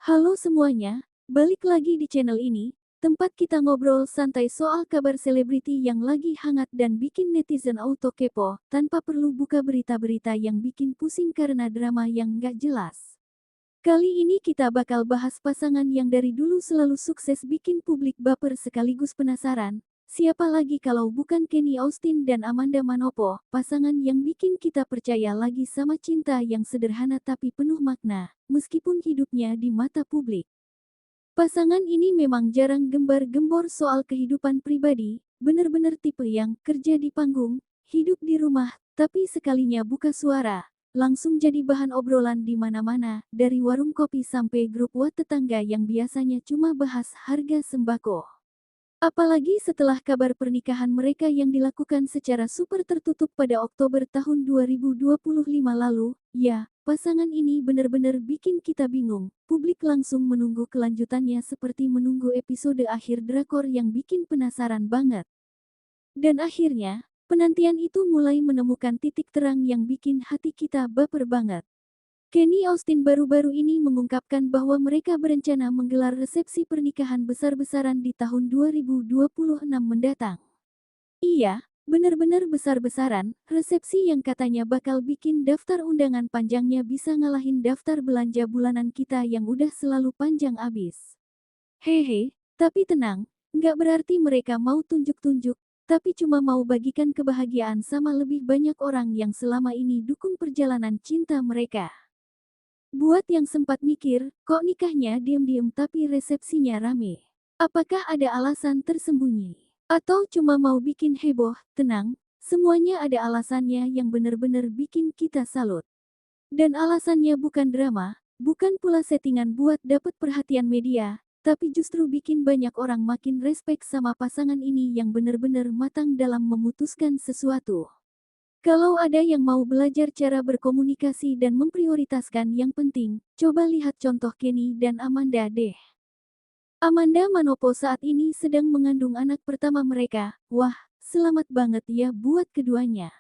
Halo semuanya, balik lagi di channel ini, tempat kita ngobrol santai soal kabar selebriti yang lagi hangat dan bikin netizen auto kepo, tanpa perlu buka berita-berita yang bikin pusing karena drama yang gak jelas. Kali ini kita bakal bahas pasangan yang dari dulu selalu sukses bikin publik baper sekaligus penasaran. Siapa lagi kalau bukan Kenny Austin dan Amanda Manopo, pasangan yang bikin kita percaya lagi sama cinta yang sederhana tapi penuh makna, meskipun hidupnya di mata publik. Pasangan ini memang jarang gembar-gembor soal kehidupan pribadi, bener-bener tipe yang kerja di panggung, hidup di rumah, tapi sekalinya buka suara, langsung jadi bahan obrolan di mana-mana, dari warung kopi sampai grup WhatsApp tetangga yang biasanya cuma bahas harga sembako. Apalagi setelah kabar pernikahan mereka yang dilakukan secara super tertutup pada Oktober tahun 2025 lalu, ya, pasangan ini benar-benar bikin kita bingung. Publik langsung menunggu kelanjutannya seperti menunggu episode akhir drakor yang bikin penasaran banget. Dan akhirnya, penantian itu mulai menemukan titik terang yang bikin hati kita baper banget. Kenny Austin baru-baru ini mengungkapkan bahwa mereka berencana menggelar resepsi pernikahan besar-besaran di tahun 2026 mendatang. Iya, benar-benar besar-besaran, resepsi yang katanya bakal bikin daftar undangan panjangnya bisa ngalahin daftar belanja bulanan kita yang udah selalu panjang abis. Hehe, tapi tenang, nggak berarti mereka mau tunjuk-tunjuk, tapi cuma mau bagikan kebahagiaan sama lebih banyak orang yang selama ini dukung perjalanan cinta mereka. Buat yang sempat mikir, kok nikahnya diam-diam tapi resepsinya rame? Apakah ada alasan tersembunyi? Atau cuma mau bikin heboh? Tenang, semuanya ada alasannya yang benar-benar bikin kita salut. Dan alasannya bukan drama, bukan pula settingan buat dapet perhatian media, tapi justru bikin banyak orang makin respect sama pasangan ini yang benar-benar matang dalam memutuskan sesuatu. Kalau ada yang mau belajar cara berkomunikasi dan memprioritaskan yang penting, coba lihat contoh Kenny dan Amanda deh. Amanda Manopo saat ini sedang mengandung anak pertama mereka. Wah, selamat banget ya buat keduanya.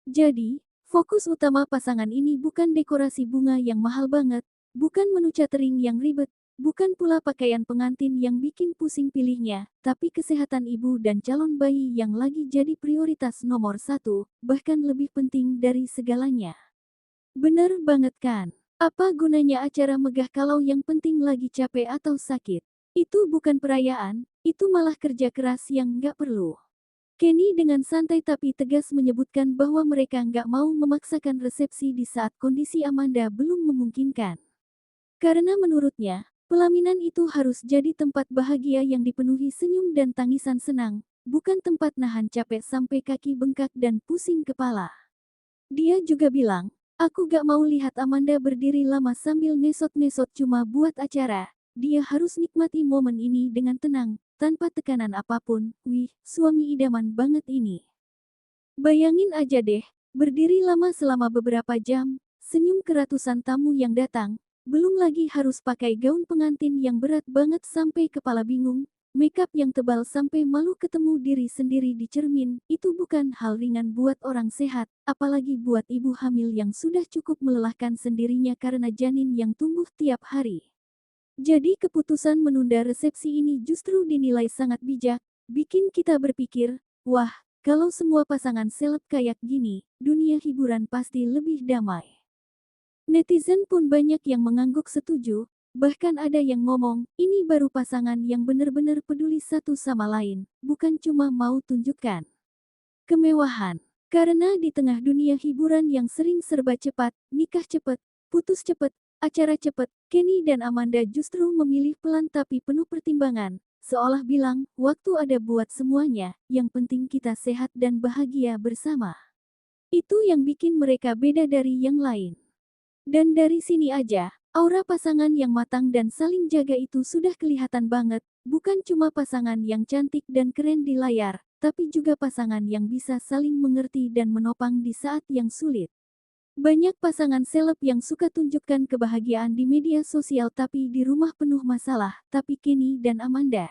Jadi, fokus utama pasangan ini bukan dekorasi bunga yang mahal banget, bukan menu catering yang ribet, bukan pula pakaian pengantin yang bikin pusing pilihnya, tapi kesehatan ibu dan calon bayi yang lagi jadi prioritas nomor satu, bahkan lebih penting dari segalanya. Bener banget kan? Apa gunanya acara megah kalau yang penting lagi capek atau sakit? Itu bukan perayaan, itu malah kerja keras yang nggak perlu. Kenny dengan santai tapi tegas menyebutkan bahwa mereka nggak mau memaksakan resepsi di saat kondisi Amanda belum memungkinkan. Karena menurutnya, pelaminan itu harus jadi tempat bahagia yang dipenuhi senyum dan tangisan senang, bukan tempat nahan capek sampai kaki bengkak dan pusing kepala. Dia juga bilang, aku gak mau lihat Amanda berdiri lama sambil ngesot-ngesot cuma buat acara. Dia harus nikmati momen ini dengan tenang, tanpa tekanan apapun. Wih, suami idaman banget ini. Bayangin aja deh, berdiri lama selama beberapa jam, senyum ke ratusan tamu yang datang, belum lagi harus pakai gaun pengantin yang berat banget sampai kepala bingung, makeup yang tebal sampai malu ketemu diri sendiri di cermin, itu bukan hal ringan buat orang sehat, apalagi buat ibu hamil yang sudah cukup melelahkan sendirinya karena janin yang tumbuh tiap hari. Jadi keputusan menunda resepsi ini justru dinilai sangat bijak, bikin kita berpikir, wah, kalau semua pasangan seleb kayak gini, dunia hiburan pasti lebih damai. Netizen pun banyak yang mengangguk setuju, bahkan ada yang ngomong, ini baru pasangan yang benar-benar peduli satu sama lain, bukan cuma mau tunjukkan kemewahan. Karena di tengah dunia hiburan yang sering serba cepat, nikah cepat, putus cepat, acara cepat, Kenny dan Amanda justru memilih pelan tapi penuh pertimbangan, seolah bilang, waktu ada buat semuanya, yang penting kita sehat dan bahagia bersama. Itu yang bikin mereka beda dari yang lain. Dan dari sini aja, aura pasangan yang matang dan saling jaga itu sudah kelihatan banget, bukan cuma pasangan yang cantik dan keren di layar, tapi juga pasangan yang bisa saling mengerti dan menopang di saat yang sulit. Banyak pasangan seleb yang suka tunjukkan kebahagiaan di media sosial tapi di rumah penuh masalah, tapi Kenny dan Amanda.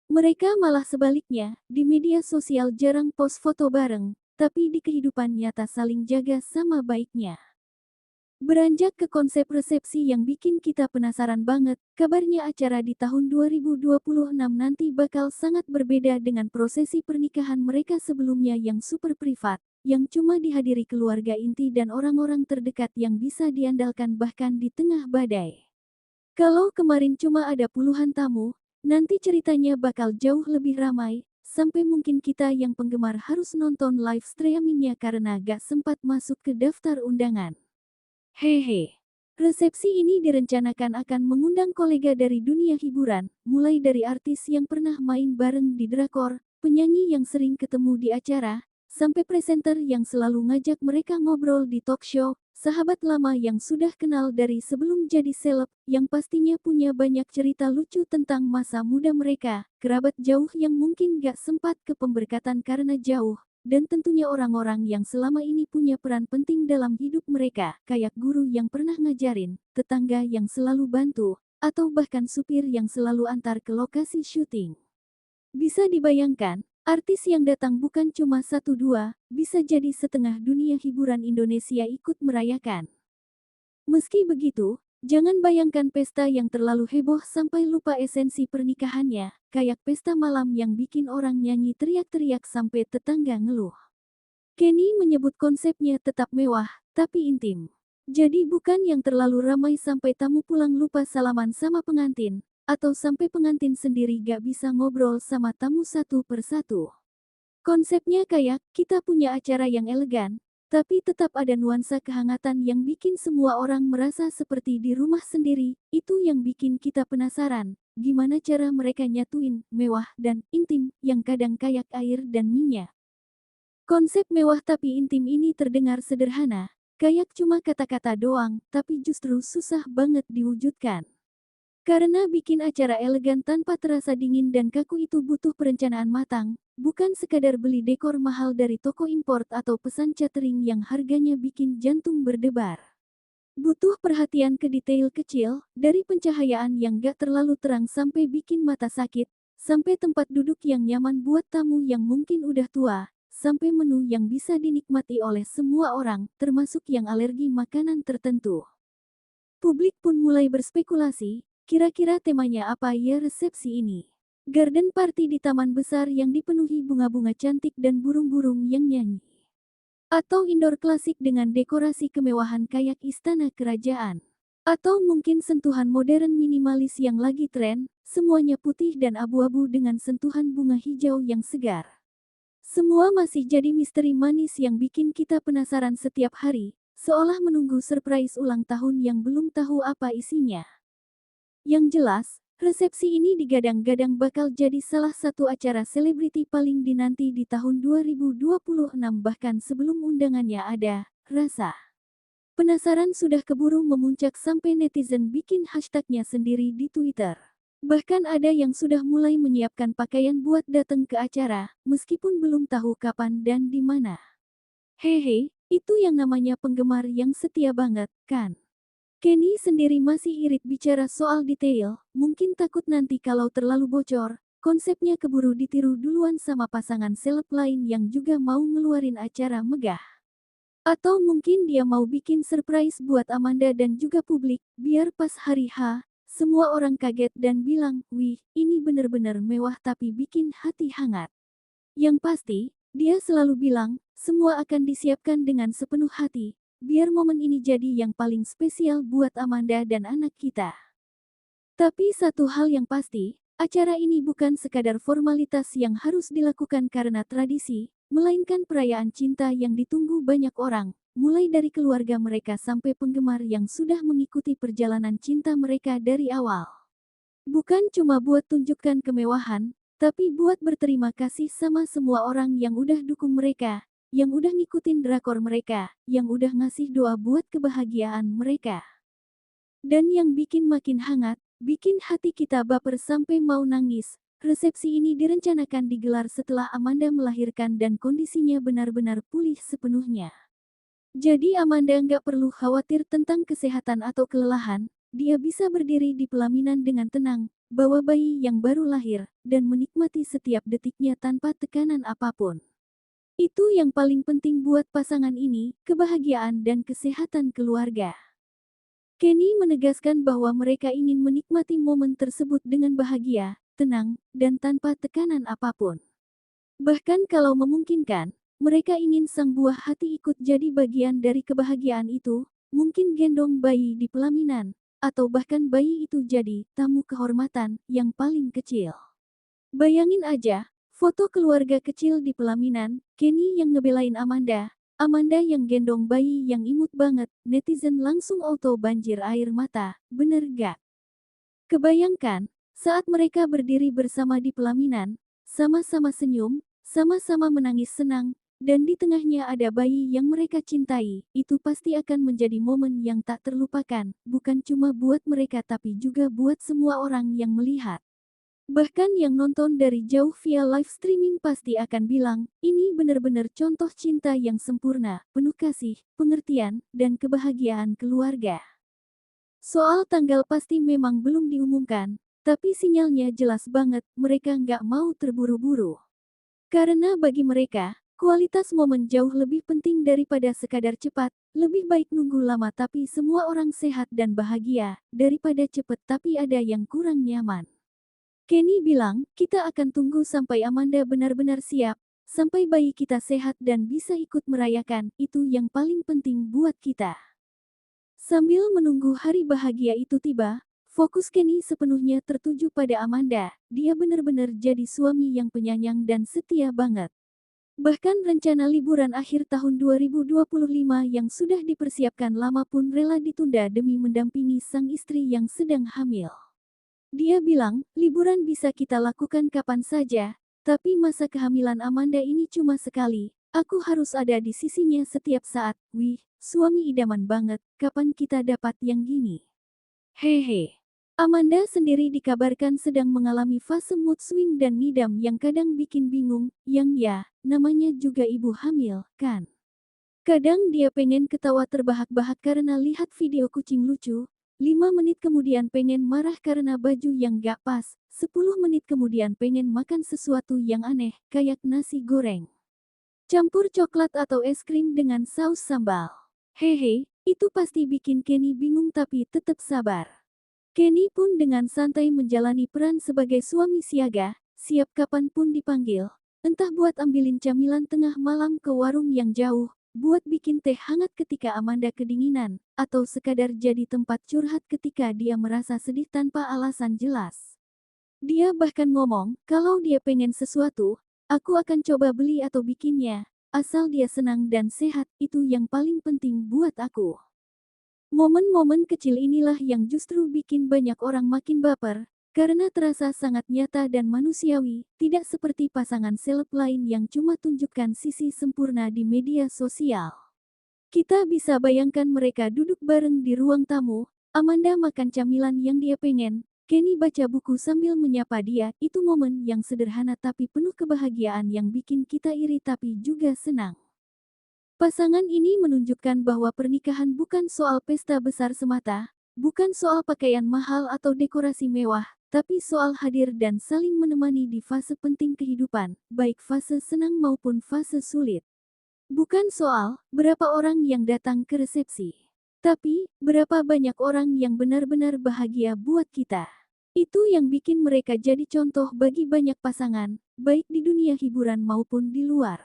Mereka malah sebaliknya, di media sosial jarang post foto bareng, tapi di kehidupan nyata saling jaga sama baiknya. Beranjak ke konsep resepsi yang bikin kita penasaran banget, kabarnya acara di tahun 2026 nanti bakal sangat berbeda dengan prosesi pernikahan mereka sebelumnya yang super privat, yang cuma dihadiri keluarga inti dan orang-orang terdekat yang bisa diandalkan bahkan di tengah badai. Kalau kemarin cuma ada puluhan tamu, nanti ceritanya bakal jauh lebih ramai, sampai mungkin kita yang penggemar harus nonton live streamingnya karena gak sempat masuk ke daftar undangan. Hehe. Resepsi ini direncanakan akan mengundang kolega dari dunia hiburan, mulai dari artis yang pernah main bareng di drakor, penyanyi yang sering ketemu di acara, sampai presenter yang selalu ngajak mereka ngobrol di talk show, sahabat lama yang sudah kenal dari sebelum jadi seleb, yang pastinya punya banyak cerita lucu tentang masa muda mereka, kerabat jauh yang mungkin gak sempat ke pemberkatan karena jauh, dan tentunya orang-orang yang selama ini punya peran penting dalam hidup mereka, kayak guru yang pernah ngajarin, tetangga yang selalu bantu, atau bahkan supir yang selalu antar ke lokasi syuting. Bisa dibayangkan, artis yang datang bukan cuma satu dua, bisa jadi setengah dunia hiburan Indonesia ikut merayakan. Meski begitu, jangan bayangkan pesta yang terlalu heboh sampai lupa esensi pernikahannya, kayak pesta malam yang bikin orang nyanyi teriak-teriak sampai tetangga ngeluh. Kenny menyebut konsepnya tetap mewah, tapi intim. Jadi bukan yang terlalu ramai sampai tamu pulang lupa salaman sama pengantin, atau sampai pengantin sendiri gak bisa ngobrol sama tamu satu persatu. Konsepnya kayak, kita punya acara yang elegan, tapi tetap ada nuansa kehangatan yang bikin semua orang merasa seperti di rumah sendiri. Itu yang bikin kita penasaran, gimana cara mereka nyatuin mewah dan intim yang kadang kayak air dan minyak. Konsep mewah tapi intim ini terdengar sederhana, kayak cuma kata-kata doang, tapi justru susah banget diwujudkan. Karena bikin acara elegan tanpa terasa dingin dan kaku itu butuh perencanaan matang, bukan sekadar beli dekor mahal dari toko import atau pesan catering yang harganya bikin jantung berdebar. Butuh perhatian ke detail kecil, dari pencahayaan yang gak terlalu terang sampai bikin mata sakit, sampai tempat duduk yang nyaman buat tamu yang mungkin udah tua, sampai menu yang bisa dinikmati oleh semua orang, termasuk yang alergi makanan tertentu. Publik pun mulai berspekulasi, kira-kira temanya apa ya resepsi ini? Garden party di taman besar yang dipenuhi bunga-bunga cantik dan burung-burung yang nyanyi. Atau indoor klasik dengan dekorasi kemewahan kayak istana kerajaan. Atau mungkin sentuhan modern minimalis yang lagi tren, semuanya putih dan abu-abu dengan sentuhan bunga hijau yang segar. Semua masih jadi misteri manis yang bikin kita penasaran setiap hari, seolah menunggu surprise ulang tahun yang belum tahu apa isinya. Yang jelas, resepsi ini digadang-gadang bakal jadi salah satu acara selebriti paling dinanti di tahun 2026 bahkan sebelum undangannya ada, rasa. Penasaran sudah keburu memuncak sampai netizen bikin hashtagnya sendiri di Twitter. Bahkan ada yang sudah mulai menyiapkan pakaian buat datang ke acara, meskipun belum tahu kapan dan di mana. Hehe, itu yang namanya penggemar yang setia banget, kan? Kenny sendiri masih irit bicara soal detail, mungkin takut nanti kalau terlalu bocor, konsepnya keburu ditiru duluan sama pasangan seleb lain yang juga mau ngeluarin acara megah. Atau mungkin dia mau bikin surprise buat Amanda dan juga publik, biar pas hari H, semua orang kaget dan bilang, wih, ini bener-bener mewah tapi bikin hati hangat. Yang pasti, dia selalu bilang, semua akan disiapkan dengan sepenuh hati, biar momen ini jadi yang paling spesial buat Amanda dan anak kita. Tapi satu hal yang pasti, acara ini bukan sekadar formalitas yang harus dilakukan karena tradisi, melainkan perayaan cinta yang ditunggu banyak orang, mulai dari keluarga mereka sampai penggemar yang sudah mengikuti perjalanan cinta mereka dari awal. Bukan cuma buat tunjukkan kemewahan, tapi buat berterima kasih sama semua orang yang udah dukung mereka, yang udah ngikutin drakor mereka, yang udah ngasih doa buat kebahagiaan mereka. Dan yang bikin makin hangat, bikin hati kita baper sampai mau nangis, resepsi ini direncanakan digelar setelah Amanda melahirkan dan kondisinya benar-benar pulih sepenuhnya. Jadi Amanda nggak perlu khawatir tentang kesehatan atau kelelahan, dia bisa berdiri di pelaminan dengan tenang, bawa bayi yang baru lahir, dan menikmati setiap detiknya tanpa tekanan apapun. Itu yang paling penting buat pasangan ini, kebahagiaan dan kesehatan keluarga. Kenny menegaskan bahwa mereka ingin menikmati momen tersebut dengan bahagia, tenang, dan tanpa tekanan apapun. Bahkan kalau memungkinkan, mereka ingin sang buah hati ikut jadi bagian dari kebahagiaan itu, mungkin gendong bayi di pelaminan, atau bahkan bayi itu jadi tamu kehormatan yang paling kecil. Bayangin aja, foto keluarga kecil di pelaminan, Kenny yang ngebelain Amanda, Amanda yang gendong bayi yang imut banget, netizen langsung auto banjir air mata, bener gak? Kebayangkan, saat mereka berdiri bersama di pelaminan, sama-sama senyum, sama-sama menangis senang, dan di tengahnya ada bayi yang mereka cintai, itu pasti akan menjadi momen yang tak terlupakan, bukan cuma buat mereka tapi juga buat semua orang yang melihat. Bahkan yang nonton dari jauh via live streaming pasti akan bilang, ini benar-benar contoh cinta yang sempurna, penuh kasih, pengertian, dan kebahagiaan keluarga. Soal tanggal pasti memang belum diumumkan, tapi sinyalnya jelas banget, mereka nggak mau terburu-buru. Karena bagi mereka, kualitas momen jauh lebih penting daripada sekadar cepat, lebih baik nunggu lama tapi semua orang sehat dan bahagia, daripada cepet tapi ada yang kurang nyaman. Kenny bilang, kita akan tunggu sampai Amanda benar-benar siap, sampai bayi kita sehat dan bisa ikut merayakan, itu yang paling penting buat kita. Sambil menunggu hari bahagia itu tiba, fokus Kenny sepenuhnya tertuju pada Amanda, dia benar-benar jadi suami yang penyayang dan setia banget. Bahkan rencana liburan akhir tahun 2025 yang sudah dipersiapkan lama pun rela ditunda demi mendampingi sang istri yang sedang hamil. Dia bilang, liburan bisa kita lakukan kapan saja, tapi masa kehamilan Amanda ini cuma sekali. Aku harus ada di sisinya setiap saat. Wih, suami idaman banget, kapan kita dapat yang gini? Hehe. Amanda sendiri dikabarkan sedang mengalami fase mood swing dan ngidam yang kadang bikin bingung, yang ya, namanya juga ibu hamil, kan? Kadang dia pengen ketawa terbahak-bahak karena lihat video kucing lucu, 5 menit kemudian pengen marah karena baju yang gak pas, 10 menit kemudian pengen makan sesuatu yang aneh, kayak nasi goreng. Campur coklat atau es krim dengan saus sambal. Hehe, itu pasti bikin Kenny bingung tapi tetap sabar. Kenny pun dengan santai menjalani peran sebagai suami siaga, siap kapanpun dipanggil. Entah buat ambilin camilan tengah malam ke warung yang jauh, buat bikin teh hangat ketika Amanda kedinginan, atau sekadar jadi tempat curhat ketika dia merasa sedih tanpa alasan jelas. Dia bahkan ngomong, kalau dia pengen sesuatu, aku akan coba beli atau bikinnya, asal dia senang dan sehat, itu yang paling penting buat aku. Momen-momen kecil inilah yang justru bikin banyak orang makin baper, karena terasa sangat nyata dan manusiawi, tidak seperti pasangan seleb lain yang cuma tunjukkan sisi sempurna di media sosial. Kita bisa bayangkan mereka duduk bareng di ruang tamu, Amanda makan camilan yang dia pengen, Kenny baca buku sambil menyapa dia, itu momen yang sederhana tapi penuh kebahagiaan yang bikin kita iri tapi juga senang. Pasangan ini menunjukkan bahwa pernikahan bukan soal pesta besar semata, bukan soal pakaian mahal atau dekorasi mewah, tapi soal hadir dan saling menemani di fase penting kehidupan, baik fase senang maupun fase sulit. Bukan soal berapa orang yang datang ke resepsi, tapi berapa banyak orang yang benar-benar bahagia buat kita. Itu yang bikin mereka jadi contoh bagi banyak pasangan, baik di dunia hiburan maupun di luar.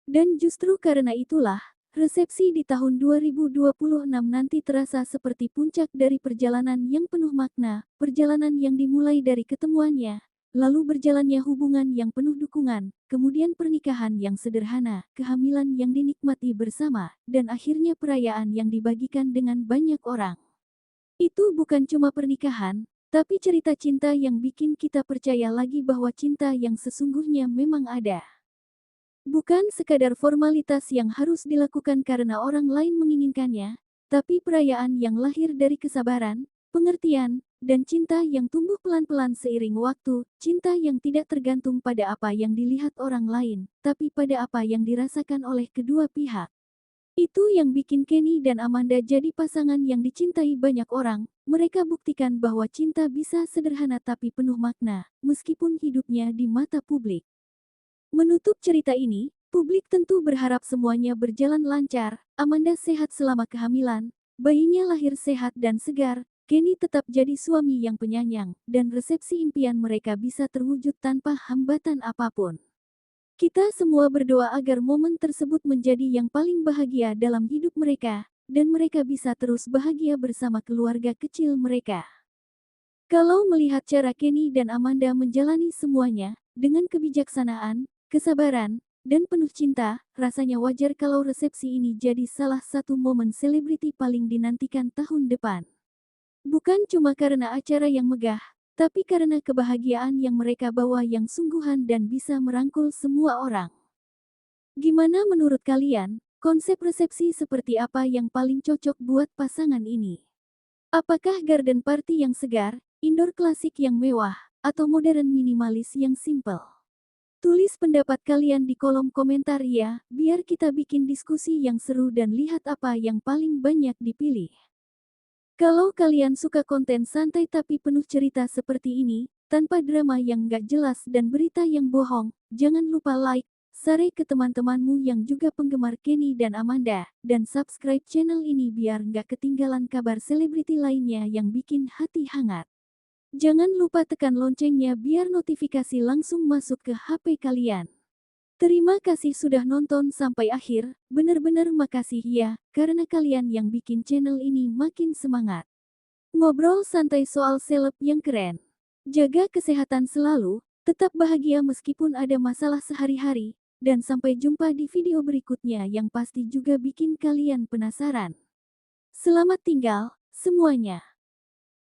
Dan justru karena itulah, resepsi di tahun 2026 nanti terasa seperti puncak dari perjalanan yang penuh makna, perjalanan yang dimulai dari ketemuannya, lalu berjalannya hubungan yang penuh dukungan, kemudian pernikahan yang sederhana, kehamilan yang dinikmati bersama, dan akhirnya perayaan yang dibagikan dengan banyak orang. Itu bukan cuma pernikahan, tapi cerita cinta yang bikin kita percaya lagi bahwa cinta yang sesungguhnya memang ada. Bukan sekadar formalitas yang harus dilakukan karena orang lain menginginkannya, tapi perayaan yang lahir dari kesabaran, pengertian, dan cinta yang tumbuh pelan-pelan seiring waktu, cinta yang tidak tergantung pada apa yang dilihat orang lain, tapi pada apa yang dirasakan oleh kedua pihak. Itu yang bikin Kenny dan Amanda jadi pasangan yang dicintai banyak orang, mereka buktikan bahwa cinta bisa sederhana tapi penuh makna, meskipun hidupnya di mata publik. Menutup cerita ini, publik tentu berharap semuanya berjalan lancar, Amanda sehat selama kehamilan, bayinya lahir sehat dan segar, Kenny tetap jadi suami yang penyayang, dan resepsi impian mereka bisa terwujud tanpa hambatan apapun. Kita semua berdoa agar momen tersebut menjadi yang paling bahagia dalam hidup mereka, dan mereka bisa terus bahagia bersama keluarga kecil mereka. Kalau melihat cara Kenny dan Amanda menjalani semuanya, dengan kebijaksanaan, kesabaran, dan penuh cinta, rasanya wajar kalau resepsi ini jadi salah satu momen selebriti paling dinantikan tahun depan. Bukan cuma karena acara yang megah, tapi karena kebahagiaan yang mereka bawa yang sungguhan dan bisa merangkul semua orang. Gimana menurut kalian, konsep resepsi seperti apa yang paling cocok buat pasangan ini? Apakah garden party yang segar, indoor klasik yang mewah, atau modern minimalis yang simple? Tulis pendapat kalian di kolom komentar ya, biar kita bikin diskusi yang seru dan lihat apa yang paling banyak dipilih. Kalau kalian suka konten santai tapi penuh cerita seperti ini, tanpa drama yang gak jelas dan berita yang bohong, jangan lupa like, share ke teman-temanmu yang juga penggemar Kenny dan Amanda, dan subscribe channel ini biar gak ketinggalan kabar selebriti lainnya yang bikin hati hangat. Jangan lupa tekan loncengnya biar notifikasi langsung masuk ke HP kalian. Terima kasih sudah nonton sampai akhir, bener-bener makasih ya, karena kalian yang bikin channel ini makin semangat. Ngobrol santai soal seleb yang keren. Jaga kesehatan selalu, tetap bahagia meskipun ada masalah sehari-hari, dan sampai jumpa di video berikutnya yang pasti juga bikin kalian penasaran. Selamat tinggal, semuanya.